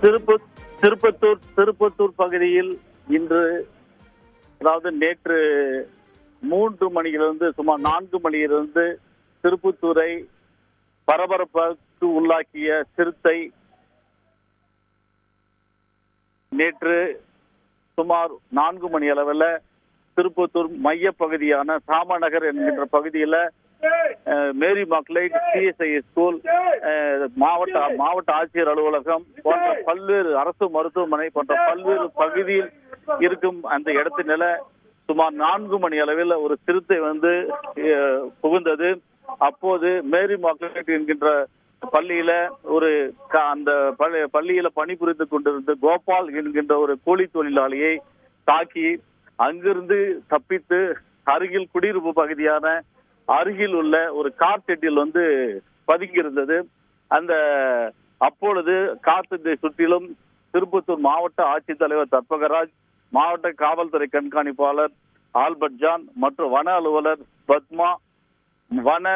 திருப்பு திருப்பத்தூர் பகுதியில் இன்று, அதாவது நேற்று 3 மணியிலிருந்து சுமார் 4 மணியிலிருந்து திருப்பத்தூரை பரபரப்புக்கு உள்ளாக்கிய சிறுத்தை நேற்று சுமார் 4 மணி அளவில் திருப்பத்தூர் மைய பகுதியான சாமநகர் என்கின்ற பகுதியில் மேரி மாக்லைட் சிஎஸ்ஐ ஸ்கூல், மாவட்ட ஆட்சியர் அலுவலகம் போன்ற பல்வேறு அரசு மருத்துவமனை போன்ற பல்வேறு பகுதியில் இருக்கும் அந்த இடத்தில சுமார் 4 மணி அளவில் ஒரு சிறுத்தை புகுந்தது. அப்போது மேரி மாக்லைட் என்கின்ற பள்ளியில அந்த பள்ளியில பணிபுரிந்து கொண்டிருந்த கோபால் என்கின்ற ஒரு கூலி தொழிலாளியை தாக்கி அங்கிருந்து தப்பித்து அருகில் குடியிருப்பு பகுதியான அருகில் உள்ள ஒரு கார் ஷெட்டில் பதுங்கி இருந்தது. அப்பொழுது கார் சுற்றிலும் திருப்பத்தூர் மாவட்ட ஆட்சித்தலைவர் தர்பகராஜ், மாவட்ட காவல்துறை கண்காணிப்பாளர் ஆல்பர்ட் ஜான் மற்றும் வன அலுவலர் பத்மா, வன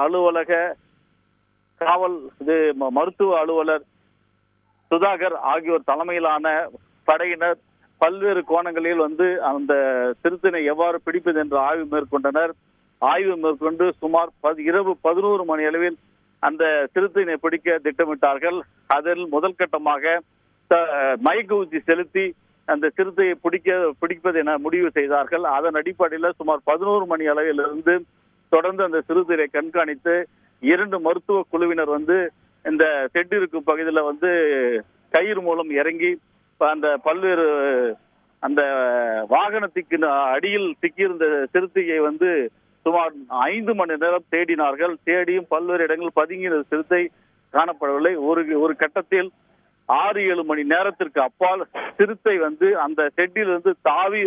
அலுவலக மருத்துவ அலுவலர் சுதாகர் ஆகியோர் தலைமையிலான படையினர் பல்வேறு கோணங்களில் அந்த சிறுத்தையை எவ்வாறு பிடிப்பது என்று ஆய்வு மேற்கொண்டனர். ஆய்வு மேற்கொண்டு சுமார் இரவு 11 மணி அளவில் அந்த சிறுத்தையை பிடிக்க திட்டமிட்டார்கள். அதில் முதல் கட்டமாக மயக்க ஊசி செலுத்தி அந்த சிறுத்தையை பிடிப்பது என முடிவு செய்தார்கள். அதன் அடிப்படையில் சுமார் 11 மணி அளவிலிருந்து தொடர்ந்து அந்த சிறுத்தையை கண்காணித்து 2 மருத்துவ குழுவினர் இந்த செட்டிற்கு பகுதியில் கயிறு மூலம் இறங்கி அந்த பல்வேறு அந்த வாகனத்துக்கு அடியில் சிக்கியிருந்த சிறுத்தையை சுமார் 5 மணி நேரம் தேடினார்கள். தேடியும் பல்வேறு இடங்கள் பதுங்கிய சிறுத்தை காணப்படவில்லை. ஒரு கட்டத்தில் 6-7 மணி நேரத்திற்கு அப்பால் சிறுத்தை அந்த செட்டிலிருந்து தாவி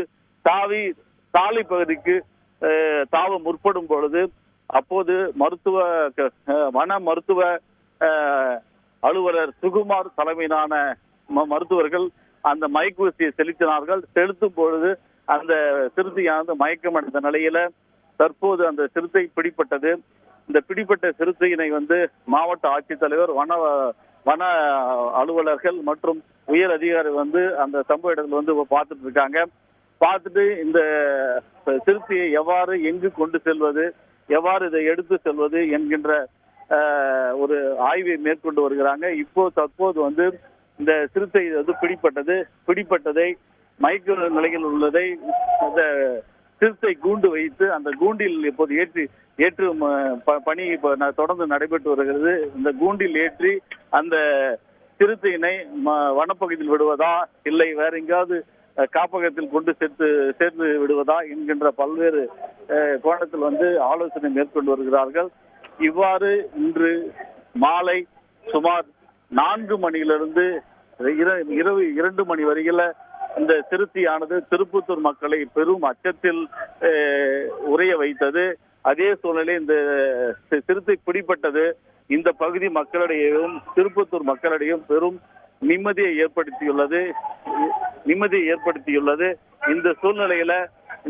சாலை பகுதிக்கு தாவ முற்படும் பொழுது அப்போது வன மருத்துவ அலுவலர் சுகுமார் தலைமையிலான மருத்துவர்கள் அந்த மயக்க ஊசியை செலுத்தினார்கள். செலுத்தும் பொழுது அந்த சிறுத்தையானது மயக்கமடைந்த நிலையில தற்போது அந்த சிறுத்தை பிடிப்பட்டது. இந்த பிடிப்பட்ட சிறுத்தையினை மாவட்ட ஆட்சித்தலைவர், வன அலுவலர்கள் மற்றும் உயர் அதிகாரி அந்த சம்பவ இடத்துல பார்த்துட்டு இருக்காங்க. பார்த்துட்டு இந்த சிறுத்தையை எவ்வாறு எங்கு கொண்டு செல்வது, எவ்வாறு இதை எடுத்து செல்வது என்கின்ற ஒரு ஆய்வை மேற்கொண்டு வருகிறாங்க. தற்போது இந்த சிறுத்தை பிடிப்பட்டதை மயக்க நிலையில் உள்ளதை அந்த சிறுத்தை கூண்டு வைத்து அந்த கூண்டில் இப்போது ஏற்றும் பணி தொடர்ந்து நடைபெற்று வருகிறது. இந்த கூண்டில் ஏற்றி அந்த சிறுத்தையினை வனப்பகுதியில் விடுவதா இல்லை வேற எங்காவது காப்பகத்தில் கொண்டு சேர்த்து விடுவதா என்கின்ற பல்வேறு கோணத்தில் ஆலோசனை மேற்கொண்டு வருகிறார்கள். இவ்வாறு இன்று மாலை சுமார் 4 மணியிலிருந்து இரவு 2 மணி வரையில இந்த சிறுத்தையானது திருப்பத்தூர் மக்களை பெரும் அச்சத்தில் உறைய வைத்தது. அதே சூழ்நிலை இந்த சிறுத்தை பிடிப்பட்டது இந்த பகுதி மக்களிடையும் திருப்பத்தூர் மக்களிடையும் பெரும் நிம்மதியை ஏற்படுத்தியுள்ளது. இந்த சூழ்நிலையில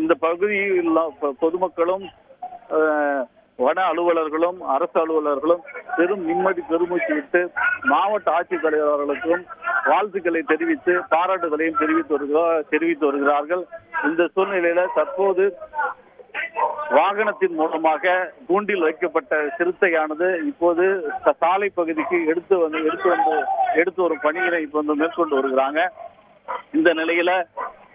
இந்த பகுதியில் பொதுமக்களும் வன அலுவலர்களும் அரசு அலுவலர்களும் பெரும் நிம்மதி பெருமூச்சு விட்டு மாவட்ட ஆட்சித்தலைவர் அவர்களுக்கும் வாழ்த்துக்களை தெரிவித்து பாராட்டுகளையும் தெரிவித்து வருகிறார்கள். இந்த சூழ்நிலையில தற்போது வாகனத்தின் மூலமாக கூண்டில் வைக்கப்பட்ட சிறுத்தையானது இப்போது சாலை பகுதிக்கு எடுத்து வரும் பணியினை இப்போது மேற்கொண்டு வருகிறாங்க. இந்த நிலையில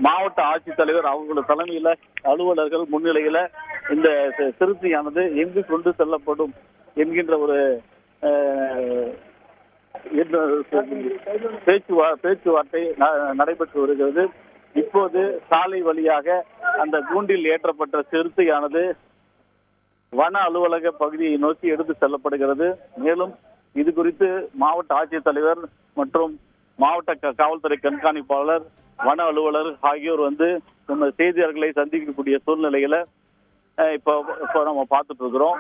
மாவட்ட ஆட்சித்தலைவர் அவங்களோட தலைமையில அலுவலர்கள் முன்னிலையில இந்த சிறுத்தையானது எங்கு கொண்டு செல்லப்படும் என்கின்ற ஒரு பேச்சுவார்த்தை நடைபெற்று வருகிறது. இப்போது சாலை வழியாக அந்த கூண்டில் ஏற்றப்பட்ட சிறுத்தையானது வன அலுவலக பகுதியை நோக்கி எடுத்து செல்லப்படுகிறது. மேலும் இது குறித்து மாவட்ட ஆட்சித்தலைவர் மற்றும் மாவட்ட காவல்துறை கண்காணிப்பாளர், வன அலுவலர் ஆகியோர் நம்ம செய்தியாளர்களை சந்திக்கக்கூடிய சூழ்நிலையில இப்போ நம்ம பார்த்துட்டு இருக்கிறோம்.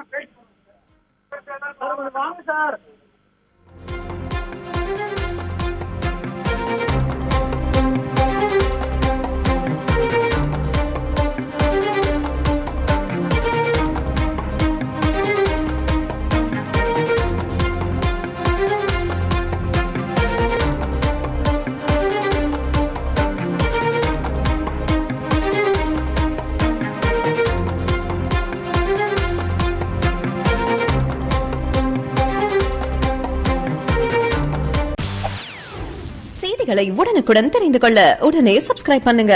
செய்திகளை உடனுக்குடன் தெரிந்து கொள்ள உடனே சப்ஸ்கிரைப் பண்ணுங்க.